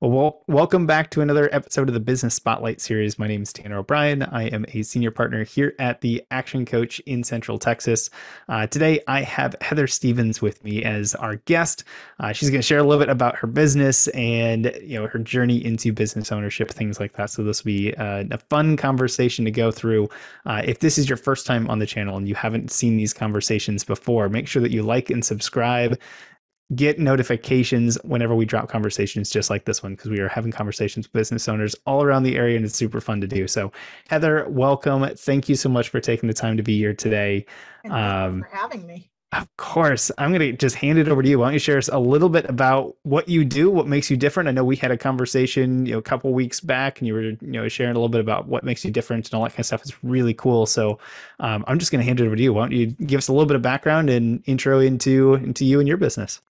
Well, welcome back to another episode of the Business Spotlight series. My name is Tanner O'Brien. I am a senior partner here at the Action Coach in Central Texas. Today, I have Heather Stevens with me as our guest. She's going to share a little bit about her business and her journey into business ownership, things like that. So this will be a fun conversation to go through. If this is your first time on the channel and you haven't seen these conversations before, make sure that you like and subscribe, get notifications whenever we drop conversations just like this one, because we are having conversations with business owners all around the area and it's super fun to do. So Heather, welcome. Thank you so much for taking the time to be here today. And thank you for having me. Of course, I'm going to just hand it over to you. Why don't you share us a little bit about what you do, what makes you different? I know we had a conversation, a couple weeks back, and you were, sharing a little bit about what makes you different and all that kind of stuff. It's really cool. So, I'm just going to hand it over to you. Why don't you give us a little bit of background and intro into you and your business?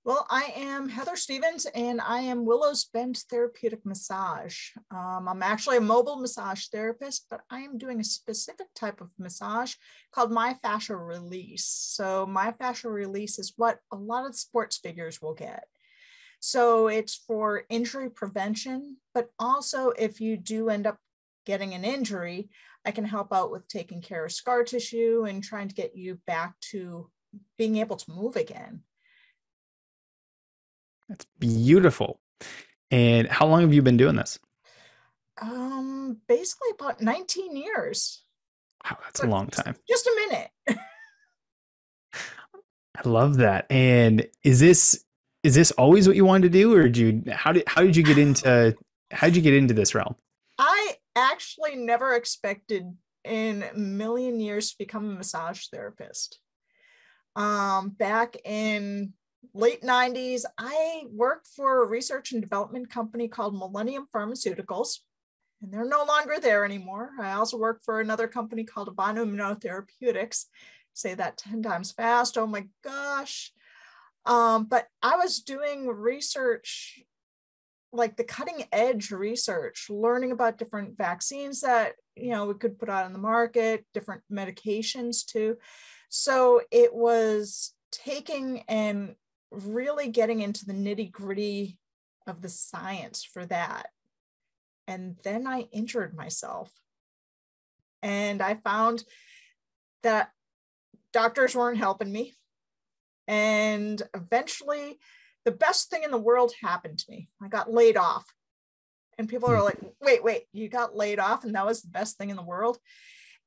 Well, I am Heather Stevens and I am Willow's Bend Therapeutic Massage. I'm actually a mobile massage therapist, but I am doing a specific type of massage called myofascial release. So myofascial release is what a lot of sports figures will get. So it's for injury prevention, but also if you do end up getting an injury, I can help out with taking care of scar tissue and trying to get you back to being able to move again. That's beautiful. And how long have you been doing this? Basically about 19 years. Wow, that's a But long time. just a minute. I love that. And is this always what you wanted to do, or did you how did you get into this realm? I actually never expected in a million years to become a massage therapist. Back in late 90s, I worked for a research and development company called Millennium Pharmaceuticals, and they're no longer there anymore. I also worked for another company called Therapeutics. Say that 10 times fast. Oh my gosh. But I was doing research, like the cutting edge research, learning about different vaccines that, we could put out on the market, different medications too. So it was taking and really getting into the nitty gritty of the science for that. And then I injured myself. And I found that doctors weren't helping me. And eventually, the best thing in the world happened to me. I got laid off. And people are like, wait, you got laid off and that was the best thing in the world?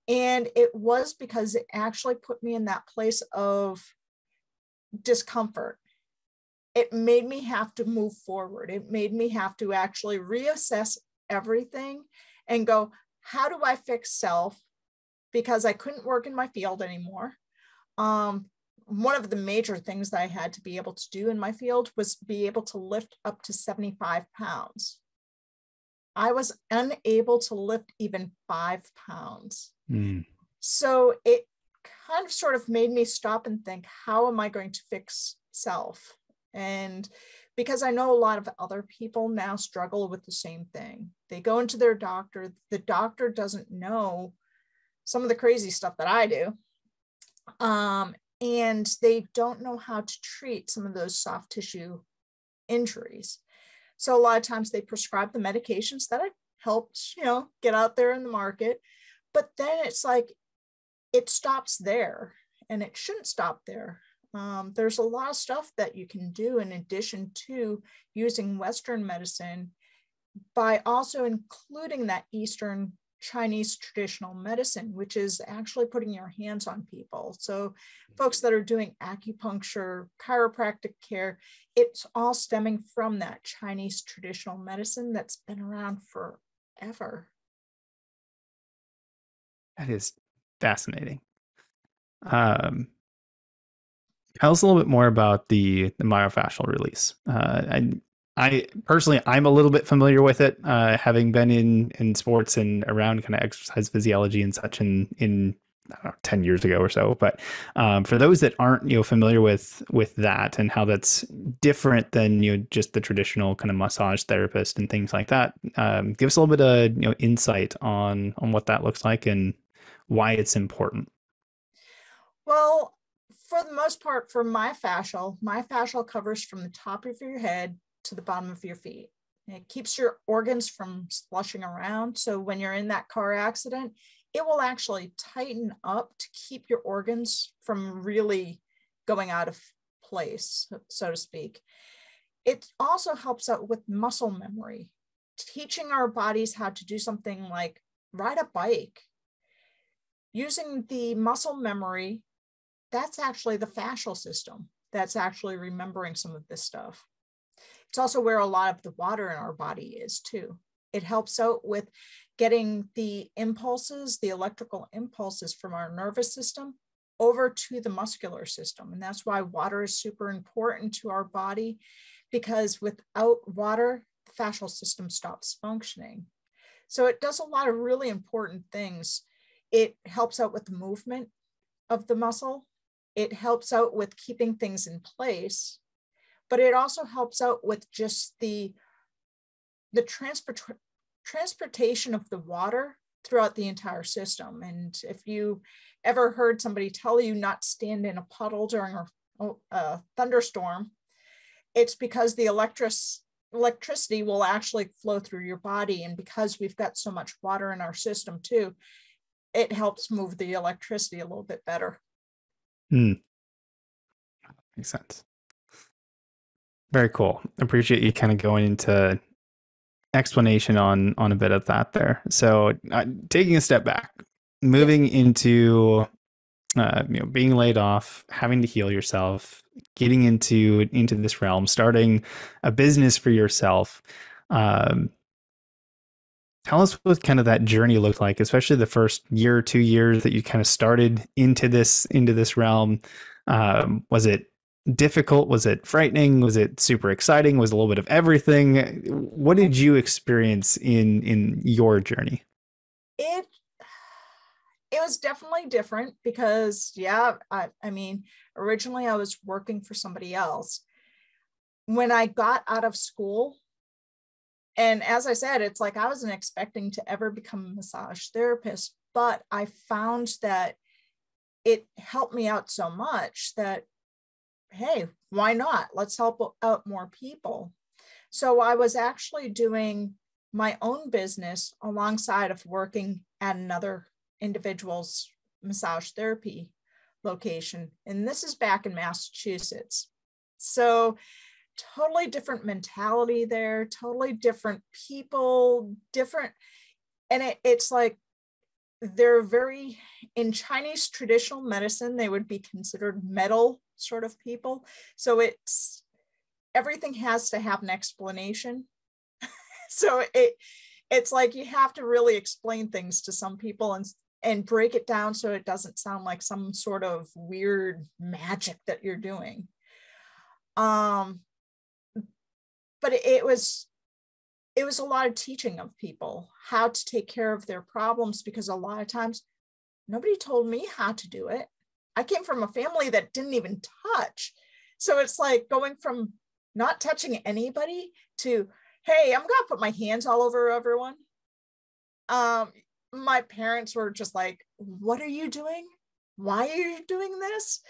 And it was because it actually put me in that place of discomfort. It made me have to move forward. It made me have to actually reassess everything and go, how do I fix self? Because I couldn't work in my field anymore. One of the major things that I had to be able to do in my field was be able to lift up to 75 pounds. I was unable to lift even 5 pounds. So it kind of sort of made me stop and think, how am I going to fix self? And because I know a lot of other people now struggle with the same thing. They go into their doctor, the doctor doesn't know some of the crazy stuff that I do. And they don't know how to treat some of those soft tissue injuries. So a lot of times they prescribe the medications that have helped, get out there in the market. But then it's like, it stops there, and it shouldn't stop there. There's a lot of stuff that you can do in addition to using Western medicine by also including that Eastern Chinese traditional medicine, which is actually putting your hands on people. So folks that are doing acupuncture, chiropractic care, it's all stemming from that Chinese traditional medicine that's been around forever. That is fascinating. Tell us a little bit more about the myofascial release. I personally, I'm a little bit familiar with it, having been in sports and around kind of exercise physiology and such in I don't know, 10 years ago or so. But for those that aren't familiar with that and how that's different than just the traditional kind of massage therapist and things like that, give us a little bit of insight on what that looks like and why it's important. Well, for the most part, for myofascial covers from the top of your head to the bottom of your feet. It keeps your organs from slushing around. So when you're in that car accident, it will actually tighten up to keep your organs from really going out of place, so to speak. It also helps out with muscle memory, teaching our bodies how to do something like ride a bike. Using the muscle memory, that's actually the fascial system that's actually remembering some of this stuff. It's also where a lot of the water in our body is too. It helps out with getting the impulses, the electrical impulses from our nervous system over to the muscular system. And that's why water is super important to our body, because without water, the fascial system stops functioning. So it does a lot of really important things. It helps out with the movement of the muscle. It helps out with keeping things in place, but it also helps out with just the transportation of the water throughout the entire system. And if you ever heard somebody tell you not stand in a puddle during a thunderstorm, it's because the electricity will actually flow through your body. And because we've got so much water in our system too, it helps move the electricity a little bit better. Makes sense. Very cool. Appreciate you kind of going into explanation on a bit of that there. So taking a step back, moving into being laid off, having to heal yourself, getting into this realm, starting a business for yourself. Tell us what kind of that journey looked like, especially the first year or 2 years that you kind of started into this realm. Was it difficult? Was it frightening? Was it super exciting? Was it a little bit of everything? What did you experience in your journey? It was definitely different because, I mean, originally I was working for somebody else. When I got out of school, and as I said, it's like I wasn't expecting to ever become a massage therapist, but I found that it helped me out so much that, hey, why not? Let's help out more people. So I was actually doing my own business alongside of working at another individual's massage therapy location. And this is back in Massachusetts. So totally different mentality there, totally different people, different. And it's like, they're very, in Chinese traditional medicine, they would be considered metal sort of people. So everything has to have an explanation. So it's like you have to really explain things to some people and break it down so it doesn't sound like some sort of weird magic that you're doing. But it was a lot of teaching of people how to take care of their problems, because a lot of times nobody told me how to do it. I came from a family that didn't even touch. So it's like going from not touching anybody to, hey, I'm going to put my hands all over everyone. My parents were just like, what are you doing? Why are you doing this?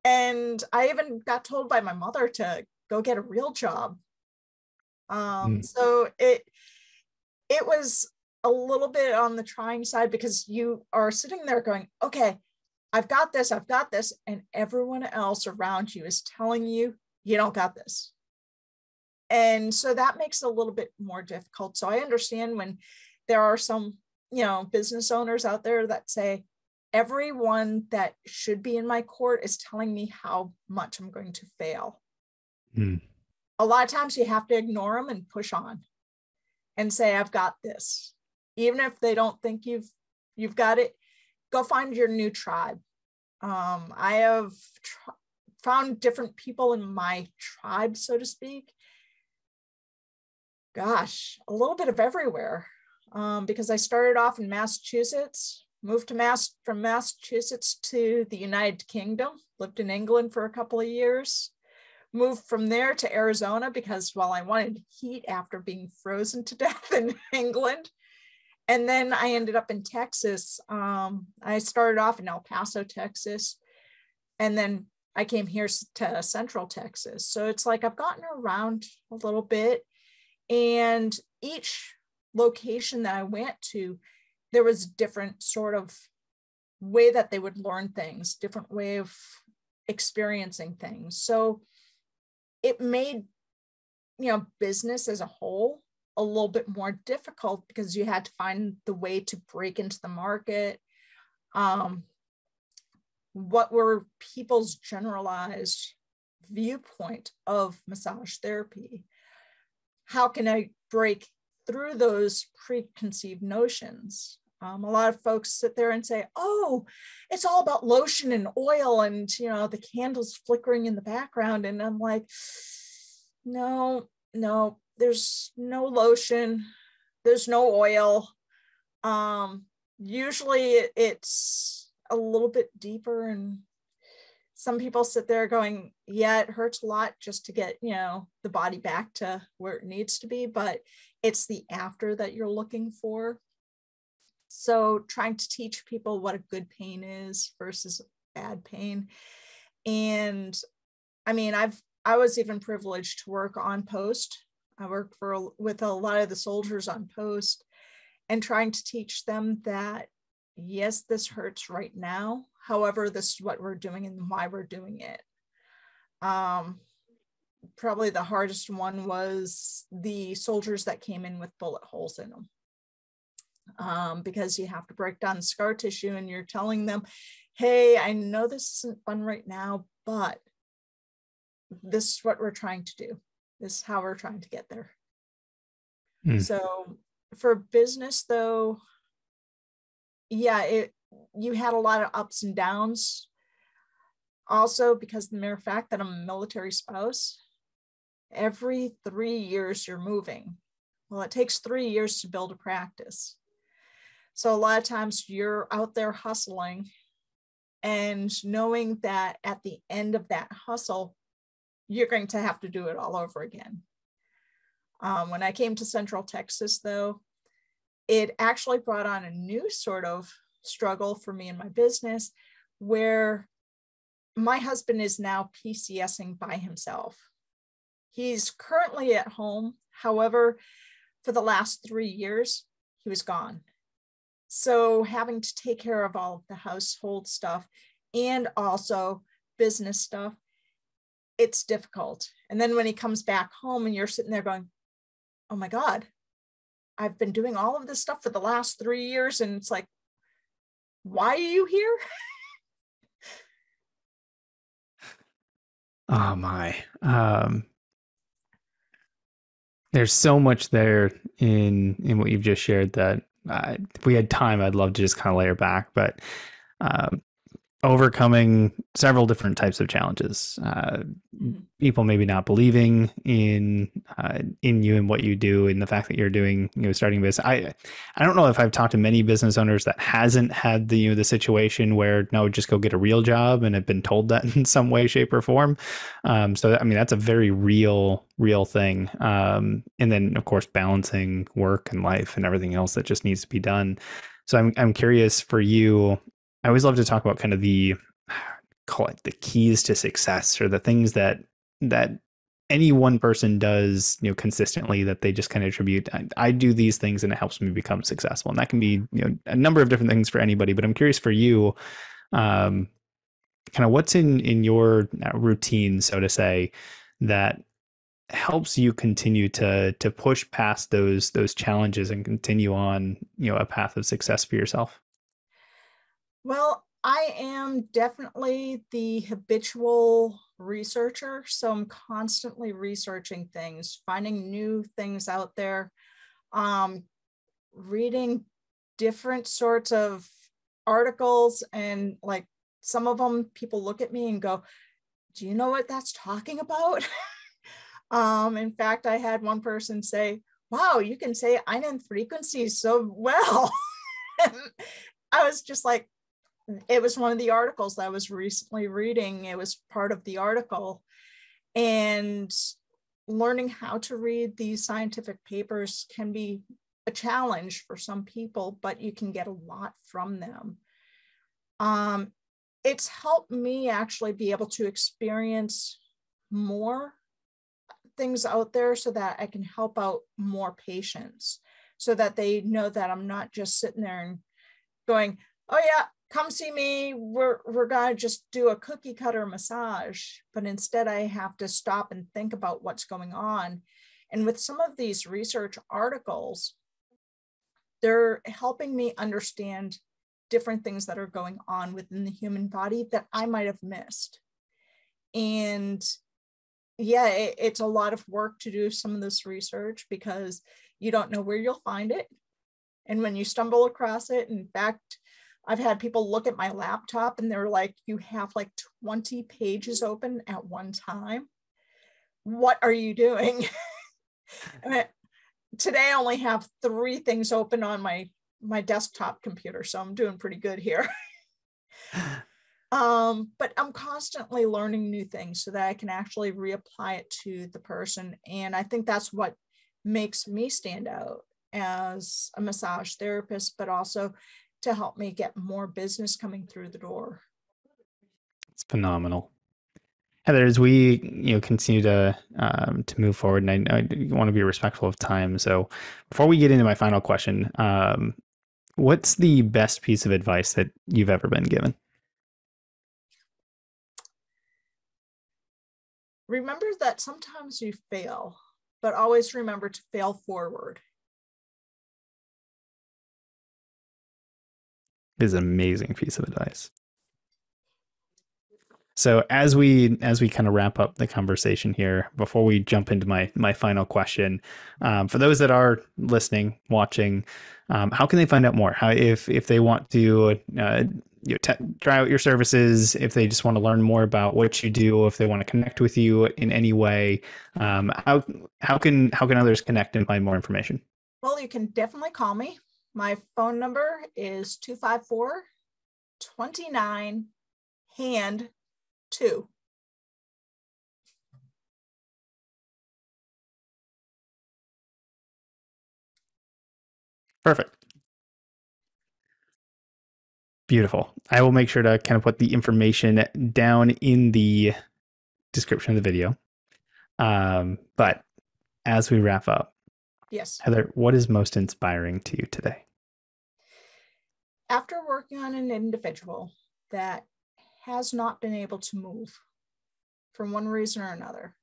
And I even got told by my mother to go get a real job. So it was a little bit on the trying side, because you are sitting there going, okay, I've got this. And everyone else around you is telling you, you don't got this. And so that makes it a little bit more difficult. So I understand when there are some, business owners out there that say, everyone that should be in my court is telling me how much I'm going to fail. A lot of times you have to ignore them and push on and say, I've got this. Even if they don't think you've got it, go find your new tribe. I have found different people in my tribe, so to speak. Gosh, a little bit of everywhere. Because I started off in Massachusetts, moved from Massachusetts to the United Kingdom, lived in England for a couple of years, moved from there to Arizona because, well, I wanted heat after being frozen to death in England. And then I ended up in Texas. I started off in El Paso, Texas, and then I came here to Central Texas. So it's like I've gotten around a little bit. And each location that I went to, there was different sort of way that they would learn things, different way of experiencing things. So it made, business as a whole a little bit more difficult because you had to find the way to break into the market. What were people's generalized viewpoint of massage therapy? How can I break through those preconceived notions? A lot of folks sit there and say, oh, it's all about lotion and oil and, the candles flickering in the background. And I'm like, no, there's no lotion. There's no oil. Usually it's a little bit deeper, and some people sit there going, yeah, it hurts a lot just to get, the body back to where it needs to be, but it's the after that you're looking for. So trying to teach people what a good pain is versus bad pain. And I mean, I was even privileged to work on post. I worked with a lot of the soldiers on post, and trying to teach them that, yes, this hurts right now. However, this is what we're doing and why we're doing it. Probably the hardest one was the soldiers that came in with bullet holes in them. Because you have to break down scar tissue, and you're telling them, hey, I know this isn't fun right now, but this is what we're trying to do. This is how we're trying to get there. So for business though, yeah, you had a lot of ups and downs. Also, because the mere fact that I'm a military spouse, every 3 years you're moving. Well, it takes 3 years to build a practice. So a lot of times you're out there hustling and knowing that at the end of that hustle, you're going to have to do it all over again. When I came to Central Texas, though, it actually brought on a new sort of struggle for me in my business, where my husband is now PCSing by himself. He's currently at home. However, for the last 3 years, he was gone. So having to take care of all of the household stuff and also business stuff, it's difficult. And then when he comes back home and you're sitting there going, oh my God, I've been doing all of this stuff for the last 3 years. And it's like, why are you here? Oh my. There's so much there in what you've just shared that if we had time, I'd love to just kind of layer back, but overcoming several different types of challenges, people maybe not believing in you and what you do, and the fact that you're doing, starting business. I don't know if I've talked to many business owners that hasn't had the situation where, no, just go get a real job, and have been told that in some way, shape, or form. So I mean, that's a very real thing. And then of course balancing work and life and everything else that just needs to be done. So I'm curious for you. I always love to talk about kind of call it the keys to success, or the things that any one person does, consistently, that they just kind of attribute. I do these things and it helps me become successful. And that can be, a number of different things for anybody, but I'm curious for you, kind of what's in your routine, so to say, that helps you continue to push past those challenges and continue on, a path of success for yourself. Well, I am definitely the habitual researcher. So I'm constantly researching things, finding new things out there, reading different sorts of articles. And like some of them, people look at me and go, do you know what that's talking about? In fact, I had one person say, wow, you can say einen frequency so well. I was just like, it was one of the articles that I was recently reading. It was part of the article. And learning how to read these scientific papers can be a challenge for some people, but you can get a lot from them. It's helped me actually be able to experience more things out there so that I can help out more patients, so that they know that I'm not just sitting there and going, oh yeah, come see me. We're gonna just do a cookie cutter massage. But instead I have to stop and think about what's going on. And with some of these research articles, they're helping me understand different things that are going on within the human body that I might have missed. And yeah, it's a lot of work to do some of this research because you don't know where you'll find it. And when you stumble across it, in fact, I've had people look at my laptop and they're like, you have like 20 pages open at one time. What are you doing? I mean, today I only have 3 things open on my desktop computer, so I'm doing pretty good here. But I'm constantly learning new things so that I can actually reapply it to the person. And I think that's what makes me stand out as a massage therapist, but also to help me get more business coming through the door. It's phenomenal. Heather, as we continue to move forward, and I want to be respectful of time. So before we get into my final question, what's the best piece of advice that you've ever been given? Remember that sometimes you fail, but always remember to fail forward. It is an amazing piece of advice. So as we kind of wrap up the conversation here, before we jump into my final question, for those that are listening, watching, how can they find out more? How if they want to try out your services, if they just want to learn more about what you do, if they want to connect with you in any way, how can others connect and find more information? Well, you can definitely call me. My phone number is 254-29 hand 2. Perfect. Beautiful. I will make sure to kind of put the information down in the description of the video. But as we wrap up, Yes. Heather, what is most inspiring to you today? After working on an individual that has not been able to move for one reason or another,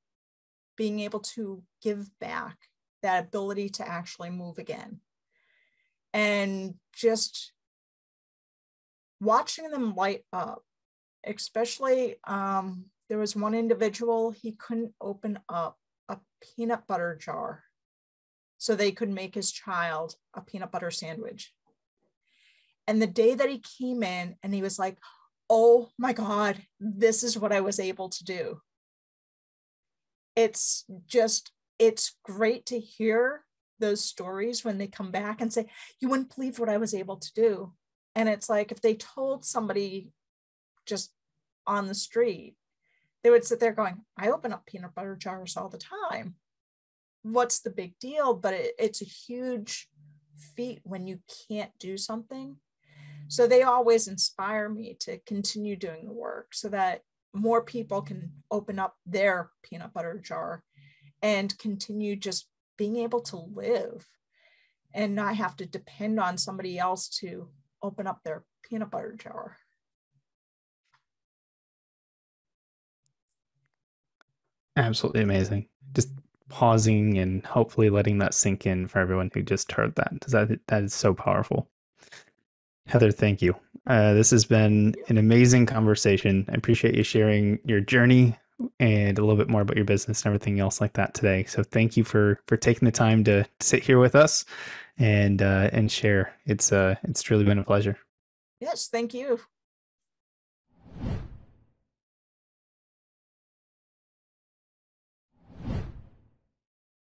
being able to give back that ability to actually move again, and just watching them light up, especially there was one individual, he couldn't open up a peanut butter jar so they could make his child a peanut butter sandwich. And the day that he came in and he was like, oh my God, this is what I was able to do. It's great to hear those stories when they come back and say, you wouldn't believe what I was able to do. And it's like, if they told somebody just on the street, they would sit there going, I open up peanut butter jars all the time. What's the big deal? But it's a huge feat when you can't do something. So they always inspire me to continue doing the work so that more people can open up their peanut butter jar and continue just being able to live and not have to depend on somebody else to open up their peanut butter jar. Absolutely amazing. Just pausing and hopefully letting that sink in for everyone who just heard that, because that is so powerful. Heather, thank you. This has been an amazing conversation. I appreciate you sharing your journey and a little bit more about your business and everything else like that today. So thank you for taking the time to sit here with us and share. It's truly been a pleasure. Yes, thank you.